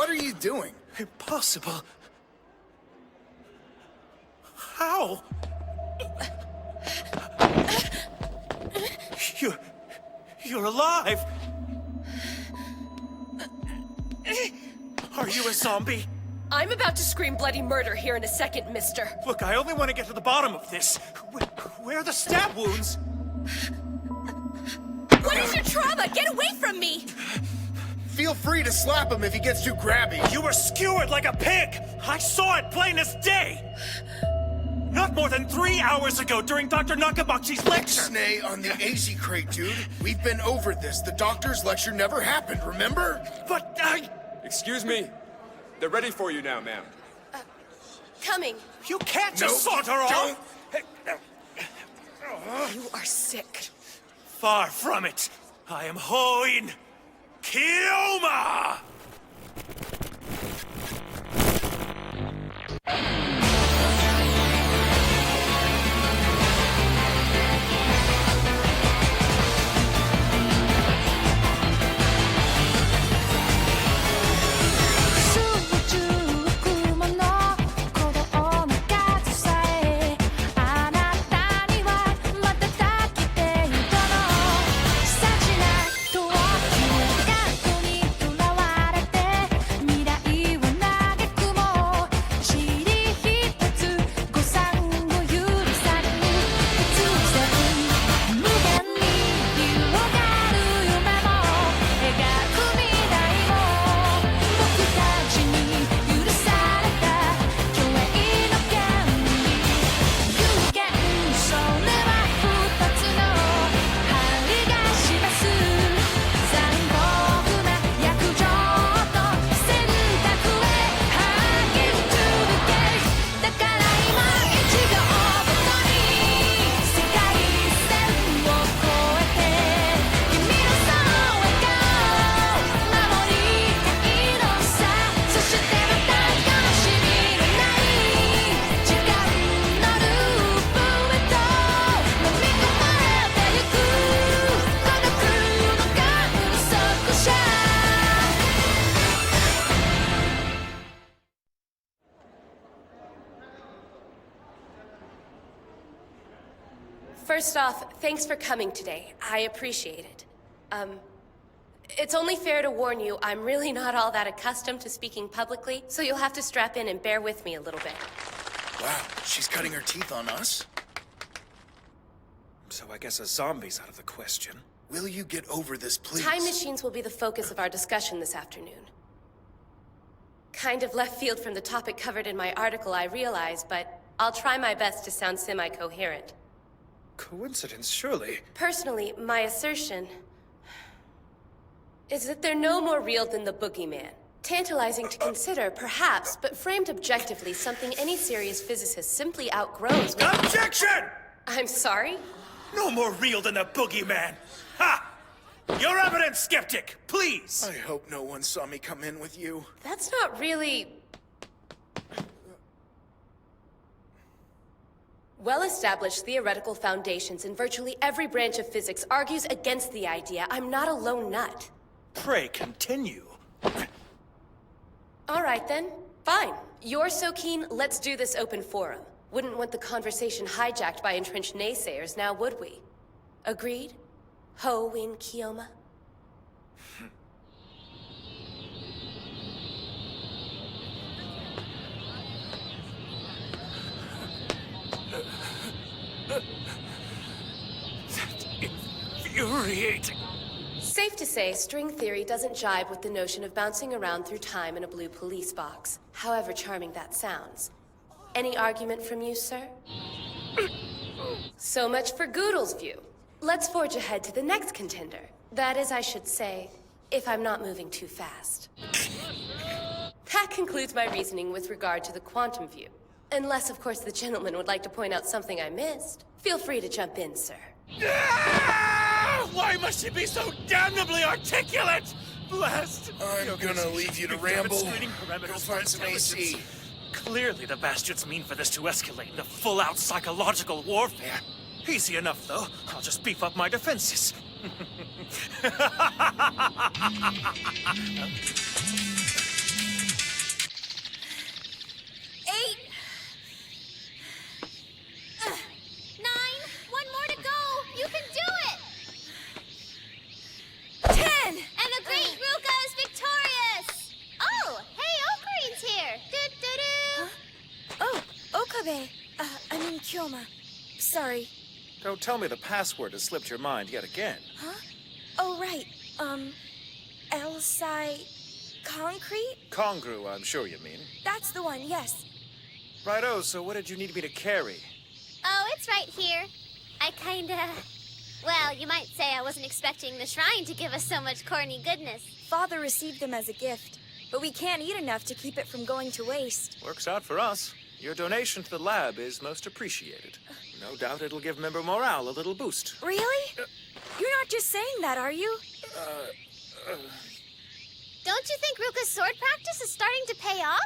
What are you doing? Impossible. How? You're alive! Are you a zombie? I'm about to scream bloody murder here in a second, mister. Look, I only want to get to the bottom of this. Where are the stab wounds? What is your trauma? Get away from me! Feel free to slap him if he gets too grabby. You were skewered like a pig! I saw it plain as day! Not more than 3 hours ago during Dr. Nakabachi's lecture! Snay on the AC crate, dude. We've been over this. The doctor's lecture never happened, remember? But I... Excuse me. They're ready for you now, ma'am. Coming. You can't just No, saunter off! don't. You are sick. Far from it. I am Hoin Kiyoma! First off, thanks for coming today. I appreciate it. It's only fair to warn you, I'm really not all that accustomed to speaking publicly, so you'll have to strap in and bear with me a little bit. Wow, she's cutting her teeth on us? So I guess a zombie's out of the question. Will you get over this, please? Time machines will be the focus of our discussion this afternoon. Kind of left field from the topic covered in my article, I realize, but I'll try my best to sound semi-coherent. Coincidence, surely. Personally, my assertion is that they're no more real than the boogeyman. Tantalizing to consider, perhaps, but framed objectively, something any serious physicist simply outgrows when— Objection! I'm sorry? No more real than the boogeyman. Ha! Your evidence, skeptic, please! I hope no one saw me come in with you. That's not really— Well-established theoretical foundations in virtually every branch of physics argues against the idea I'm not a lone nut. Pray continue. All right then, fine. You're so keen, let's do this open forum. Wouldn't want the conversation hijacked by entrenched naysayers, now would we? Agreed? Ho-Win Kiyoma? Infuriating. Safe to say, string theory doesn't jibe with the notion of bouncing around through time in a blue police box, however charming that sounds. Any argument from you, sir? So much for Goodle's view. Let's forge ahead to the next contender. That is, I should say, if I'm not moving too fast. That concludes my reasoning with regard to the quantum view. Unless, of course, the gentleman would like to point out something I missed. Feel free to jump in, sir. Why must she be so damnably articulate? Blast! I'm gonna leave you to ramble. Go find some AC. Clearly the bastards mean for this to escalate into full-out psychological warfare. Easy enough, though. I'll just beef up my defenses. Okabe. Kyoma. Sorry. Don't tell me the password has slipped your mind yet again. Huh? Oh, right. Elsai... Concrete? Congru, I'm sure you mean. That's the one, yes. Righto, so what did you need me to carry? Oh, it's right here. I kinda... Well, you might say I wasn't expecting the shrine to give us so much corny goodness. Father received them as a gift, but we can't eat enough to keep it from going to waste. Works out for us. Your donation to the lab is most appreciated. No doubt it'll give member morale a little boost. Really? You're not just saying that, are you? Don't you think Ruka's sword practice is starting to pay off?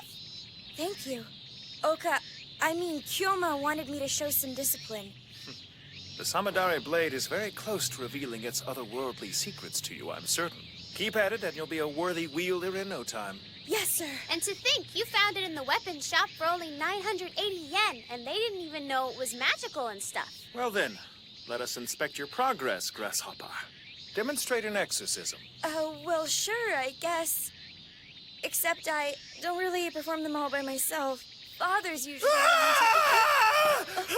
Thank you. Kyoma wanted me to show some discipline. The Samadare blade is very close to revealing its otherworldly secrets to you, I'm certain. Keep at it, and you'll be a worthy wielder in no time. Yes, sir. And to think, you found it in the weapons shop for only 980 yen, and they didn't even know it was magical and stuff. Well then, let us inspect your progress, Grasshopper. Demonstrate an exorcism. Well, sure, I guess. Except I don't really perform them all by myself. Father's usually...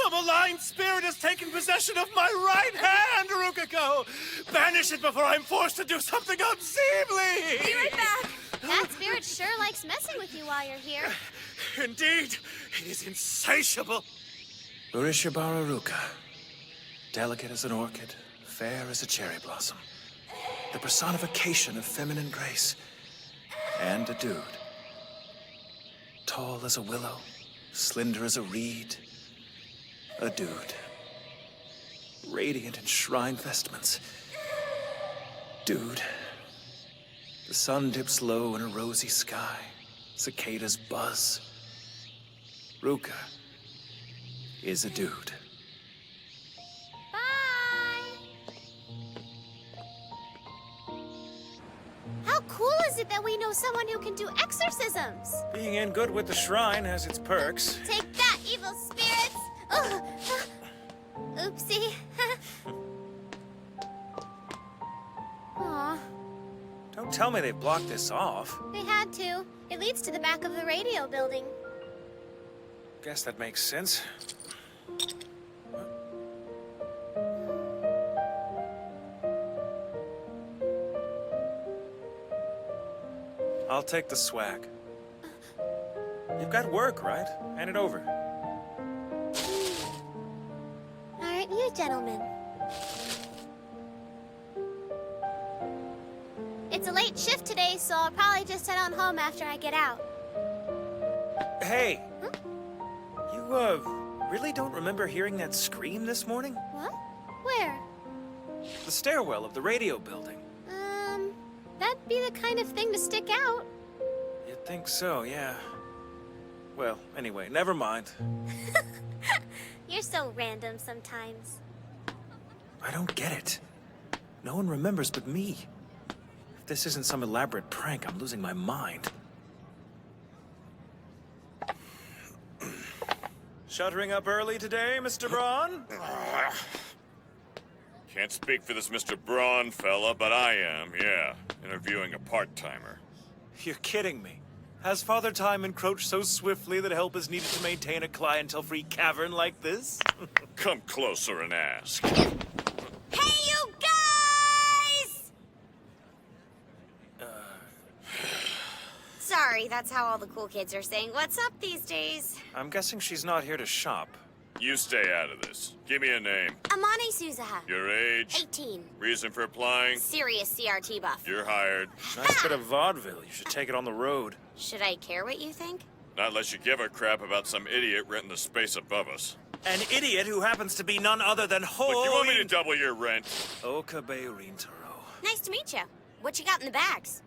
A malign spirit has taken possession of my right hand, Rukako! Banish it before I'm forced to do something unseemly! Be right back! That spirit sure likes messing with you while you're here. Indeed, it is insatiable. Urishibaru Ruka. Delicate as an orchid, fair as a cherry blossom. The personification of feminine grace. And a dude. Tall as a willow, slender as a reed. A dude. Radiant in shrine vestments. Dude. The sun dips low in a rosy sky. Cicadas buzz. Ruka is a dude. Bye! How cool is it that we know someone who can do exorcisms? Being in good with the shrine has its perks. Take that, evil spirits! Ugh. Oopsie. Aw, Don't tell me they blocked this off. they had to. It leads to the back of the radio building. Guess that makes sense. I'll take the swag. You've got work, right? Hand it over. Aren't you, gentlemen? It's a late shift today, so I'll probably just head on home after I get out. Hey! You, really don't remember hearing that scream this morning? What? Where? The stairwell of the radio building. That'd be the kind of thing to stick out. You'd think so, yeah. Well, anyway, never mind. You're so random sometimes. I don't get it. No one remembers but me. If this isn't some elaborate prank, I'm losing my mind. Shuttering up early today, Mr. Braun? Can't speak for this Mr. Braun fella, but I am, yeah. Interviewing a part-timer. You're kidding me. Has Father Time encroached so swiftly that help is needed to maintain a clientele-free cavern like this? Come closer and ask. Hey, you guys! Sorry, that's how all the cool kids are saying what's up these days. I'm guessing she's not here to shop. You stay out of this. Give me a name. Amane Suzuha. Your age. 18. Reason for applying. Serious CRT buff. You're hired. Nice bit of vaudeville. You should take it on the road. Should I care what you think? Not unless you give a crap about some idiot renting the space above us. An idiot who happens to be none other than Look, you want me to Holy... double your rent? Okabe Rintaro. Nice to meet you. What you got in the bags?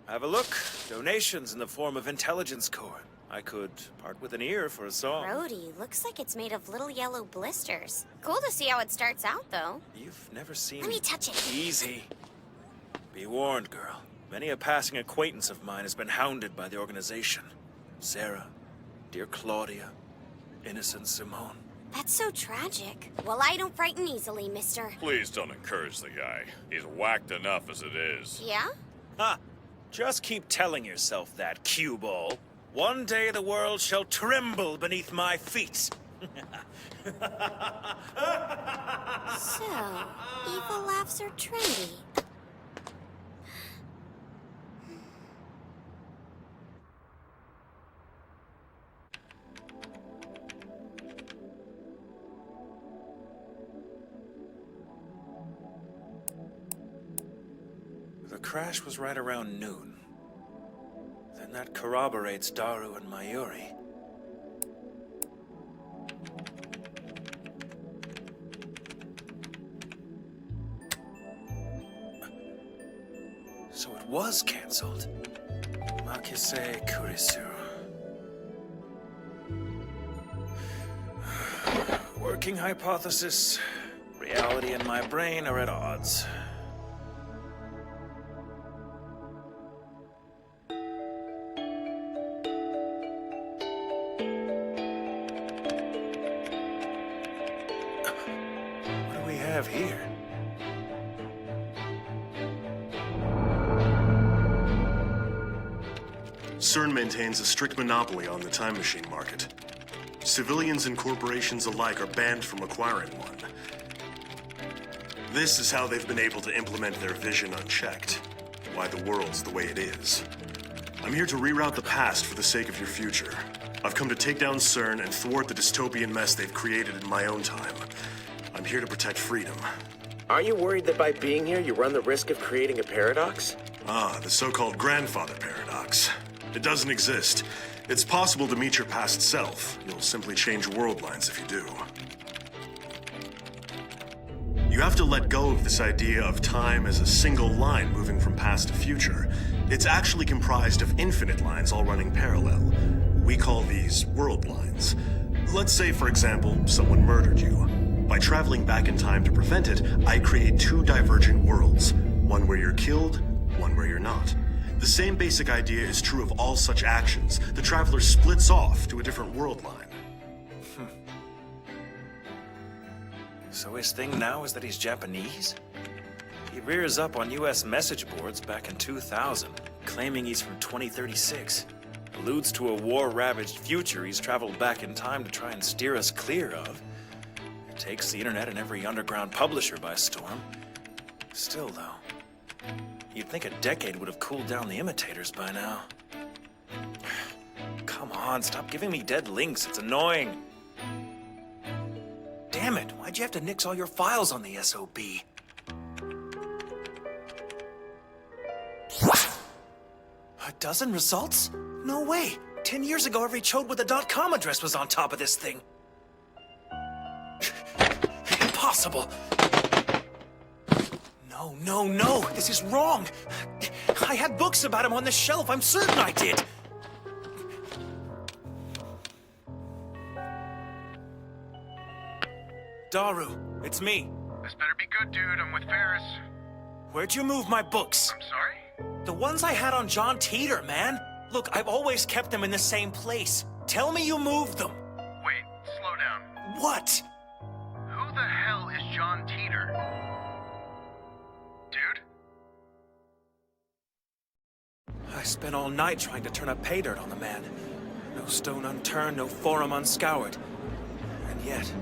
Have a look. Donations in the form of intelligence core. I could part with an ear for a song. Brody, looks like it's made of little yellow blisters. Cool to see how it starts out, though. You've never seen... Let me touch it. Easy. Be warned, girl. Many a passing acquaintance of mine has been hounded by the organization. Sarah, dear Claudia, innocent Simone. That's so tragic. Well, I don't frighten easily, mister. Please don't encourage the guy. He's whacked enough as it is. Yeah? Ha! Just keep telling yourself that, cue ball. One day the world shall tremble beneath my feet. So, evil laughs are trendy. The crash was right around noon. Then that corroborates Daru and Mayuri. So it was cancelled. Makise Kurisu. Working hypothesis. Reality and my brain are at odds. What do we have here? CERN maintains a strict monopoly on the time machine market. Civilians and corporations alike are banned from acquiring one. This is how they've been able to implement their vision unchecked. Why the world's the way it is. I'm here to reroute the past for the sake of your future. I've come to take down CERN and thwart the dystopian mess they've created in my own time. I'm here to protect freedom. Aren't you worried that by being here, you run the risk of creating a paradox? Ah, the so-called grandfather paradox. It doesn't exist. It's possible to meet your past self. You'll simply change world lines if you do. You have to let go of this idea of time as a single line moving from past to future. It's actually comprised of infinite lines all running parallel. We call these world lines. Let's say, for example, someone murdered you. By traveling back in time to prevent it, I create two divergent worlds. One where you're killed, one where you're not. The same basic idea is true of all such actions. The traveler splits off to a different world line. So his thing now is that he's Japanese? He rears up on US message boards back in 2000, claiming he's from 2036. Alludes to a war-ravaged future he's traveled back in time to try and steer us clear of. It takes the internet and every underground publisher by storm. Still, though, you'd think a decade would have cooled down the imitators by now. Come on, stop giving me dead links. It's annoying. Damn it, why'd you have to nix all your files on the SOB? A dozen results? No way. 10 years ago, every chode with a .com address was on top of this thing. Impossible. No, no, no, this is wrong. I had books about him on the shelf. I'm certain I did. Daru, it's me. This better be good, dude. I'm with Ferris. Where'd you move my books? I'm sorry? The ones I had on John Teeter, man. Look, I've always kept them in the same place. Tell me you moved them. Wait, slow down. What? Who the hell is John Teeter? Dude? I spent all night trying to turn up pay dirt on the man. No stone unturned, no forum unscoured. And yet...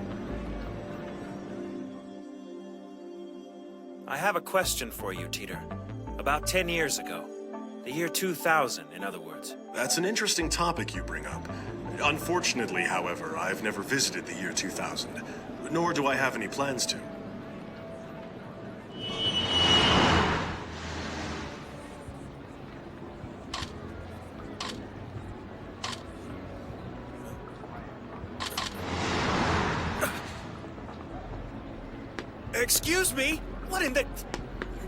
I have a question for you, Teeter. About 10 years ago. The year 2000, in other words. That's an interesting topic you bring up. Unfortunately, however, I've never visited the year 2000, nor do I have any plans to. Excuse me? What in the...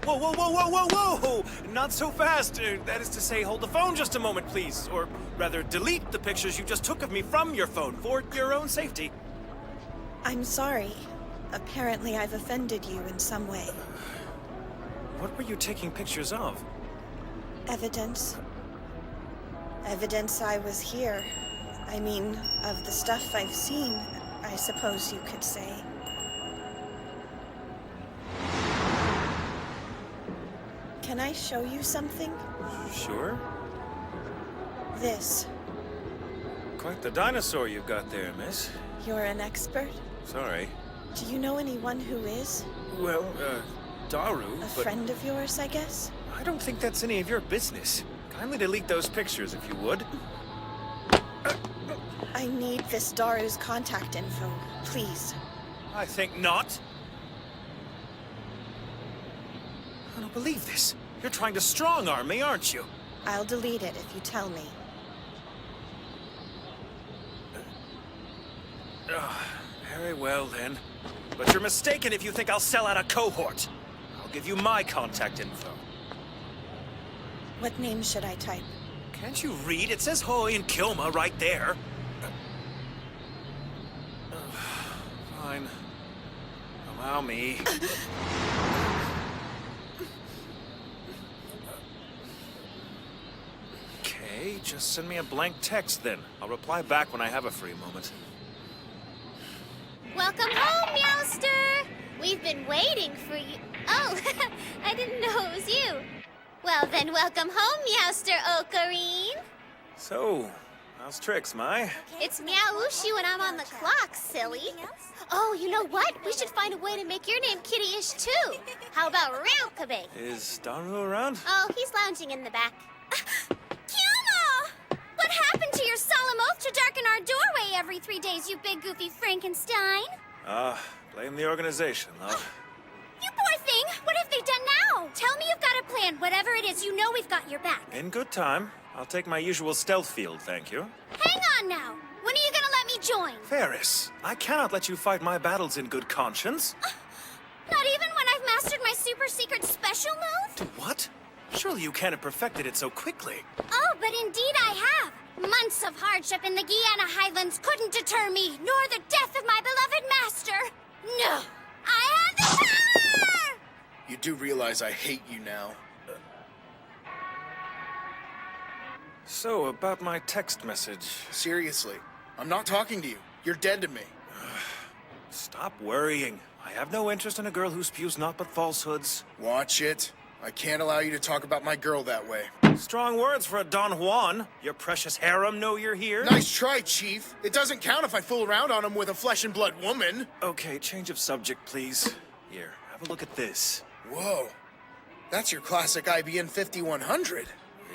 Whoa, whoa, whoa, whoa, whoa, whoa! Not so fast. That is to say, hold the phone just a moment, please. Or rather, delete the pictures you just took of me from your phone for your own safety. I'm sorry. Apparently I've offended you in some way. What were you taking pictures of? Evidence. Evidence I was here. I mean, of the stuff I've seen, I suppose you could say. Can I show you something? Sure. This. Quite the dinosaur you've got there, miss. You're an expert? Sorry. Do you know anyone who is? Well, Daru, A but friend of yours, I guess? I don't think that's any of your business. Kindly delete those pictures if you would. I need this Daru's contact info, please. I think not. I don't believe this. You're trying to strong-arm me, aren't you? I'll delete it if you tell me. Very well, then. But you're mistaken if you think I'll sell out a cohort. I'll give you my contact info. What name should I type? Can't you read? It says Hoy and Kilma right there. Fine. Allow me. Okay, just send me a blank text then. I'll reply back when I have a free moment. Welcome home, Meowster! We've been waiting for you. Oh, I didn't know it was you. Well then, welcome home, Meowster Ocarine. So, how's tricks, Mai? It's Meowushu and I'm on the clock, silly. Oh, you know what? We should find a way to make your name kitty-ish too. How about Rounkabe? Is Daru around? Oh, he's lounging in the back. Kilma! What happened to your solemn oath to darken our doorway every 3 days, you big goofy Frankenstein? Blame the organization, love. You poor thing! What have they done now? Tell me you've got a plan. Whatever it is, you know we've got your back. In good time. I'll take my usual stealth field, thank you. Hang on now. When are you gonna let me join? Ferris, I cannot let you fight my battles in good conscience. Not even when I've mastered my super secret special move? What? Surely you can't have perfected it so quickly. Oh, but indeed I have. Months of hardship in the Guyana Highlands couldn't deter me, nor the death of my beloved master. No, I have the power! You do realize I hate you now. So, about my text message. Seriously, I'm not talking to you. You're dead to me. Stop worrying. I have no interest in a girl who spews naught but falsehoods. Watch it. I can't allow you to talk about my girl that way. Strong words for a Don Juan. Your precious harem know you're here? Nice try, Chief. It doesn't count if I fool around on him with a flesh and blood woman. Okay, change of subject, please. Here, have a look at this. Whoa. That's your classic IBM 5100.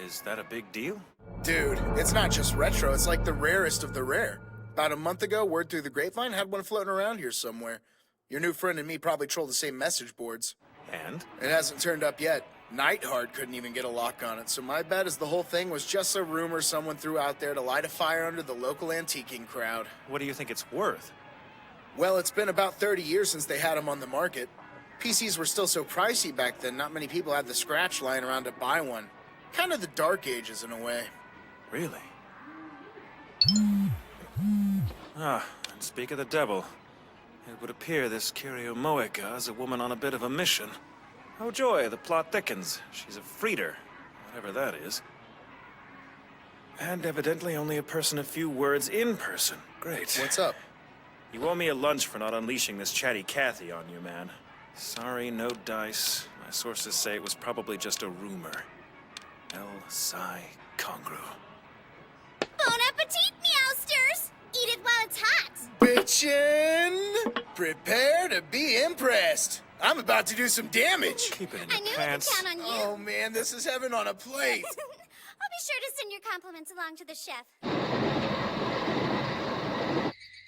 Is that a big deal? Dude, it's not just retro, it's like the rarest of the rare. About a month ago, word through the grapevine had one floating around here somewhere. Your new friend and me probably troll the same message boards. And? It hasn't turned up yet. Nightheart couldn't even get a lock on it, so my bet is the whole thing was just a rumor someone threw out there to light a fire under the local antiquing crowd. What do you think it's worth? Well, it's been about 30 years since they had them on the market. PCs were still so pricey back then, not many people had the scratch lying around to buy one. Kind of the dark ages in a way. Really? And speak of the devil. It would appear this Kirio Moeka is a woman on a bit of a mission. Oh joy, the plot thickens. She's a freeder, whatever that is. And evidently only a person of few words in person. Great. What's up? You owe me a lunch for not unleashing this chatty Cathy on you, man. Sorry, no dice. My sources say it was probably just a rumor. El Psi Congru. Bon appetit, Meowsters! Eat it while it's hot. Bitchin'! Prepare to be impressed. I'm about to do some damage. Keep it in I your knew I could pants. count on you. Oh man, this is heaven on a plate. I'll be sure to send your compliments along to the chef.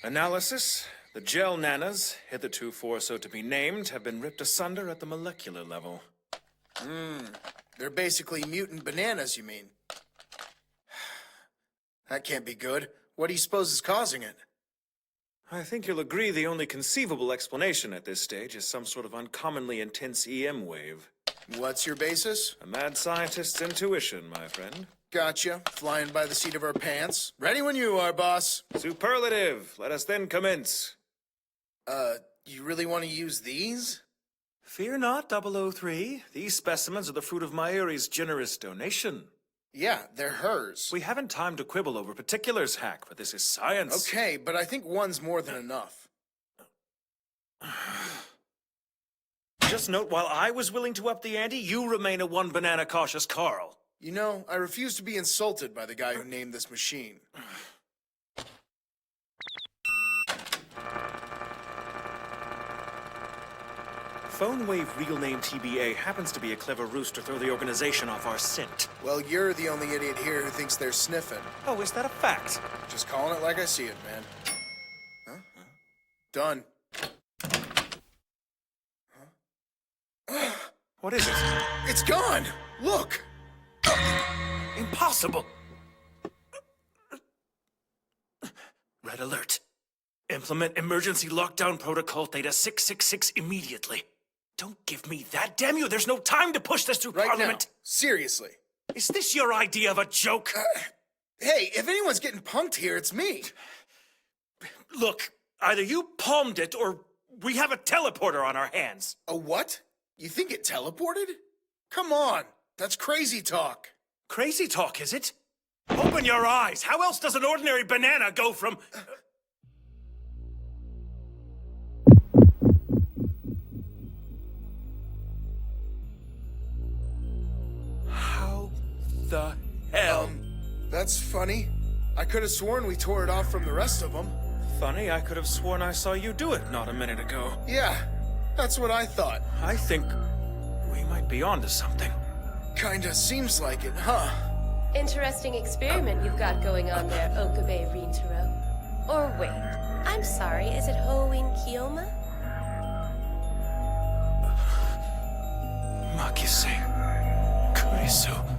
Analysis. The gel nanas, hitherto for so to be named, have been ripped asunder at the molecular level. They're basically mutant bananas, you mean? That can't be good. What do you suppose is causing it? I think you'll agree the only conceivable explanation at this stage is some sort of uncommonly intense EM wave. What's your basis? A mad scientist's intuition, my friend. Gotcha. Flying by the seat of our pants. Ready when you are, boss. Superlative. Let us then commence. You really want to use these? Fear not, 003. These specimens are the fruit of Mayuri's generous donation. Yeah, they're hers. We haven't time to quibble over particulars, Hack, but this is science. Okay, but I think one's more than enough. Just note, while I was willing to up the ante, you remain a one-banana cautious Carl. You know, I refuse to be insulted by the guy who named this machine. Phone Wave real name TBA happens to be a clever ruse to throw the organization off our scent. Well, you're the only idiot here who thinks they're sniffing. Oh, is that a fact? Just calling it like I see it, man. Huh? Done. What is it? It's gone! Look! Impossible! Red alert. Implement emergency lockdown protocol Theta 666 immediately. Don't give me that, damn you! There's no time to push this through Right Parliament! now. Seriously. Is this your idea of a joke? Hey, if anyone's getting punked here, it's me. Look, either you palmed it or we have a teleporter on our hands. A what? You think it teleported? Come on. That's crazy talk. Crazy talk, is it? Open your eyes! How else does an ordinary banana go from... How the hell? That's funny. I could have sworn we tore it off from the rest of them. Funny, I could have sworn I saw you do it not a minute ago. Yeah, that's what I thought. I think we might be onto something. Kinda seems like it, huh? Interesting experiment you've got going on there, Okabe Rintaro. Or wait, I'm sorry, is it Hoenn Kiyoma? Makise. Kurisu.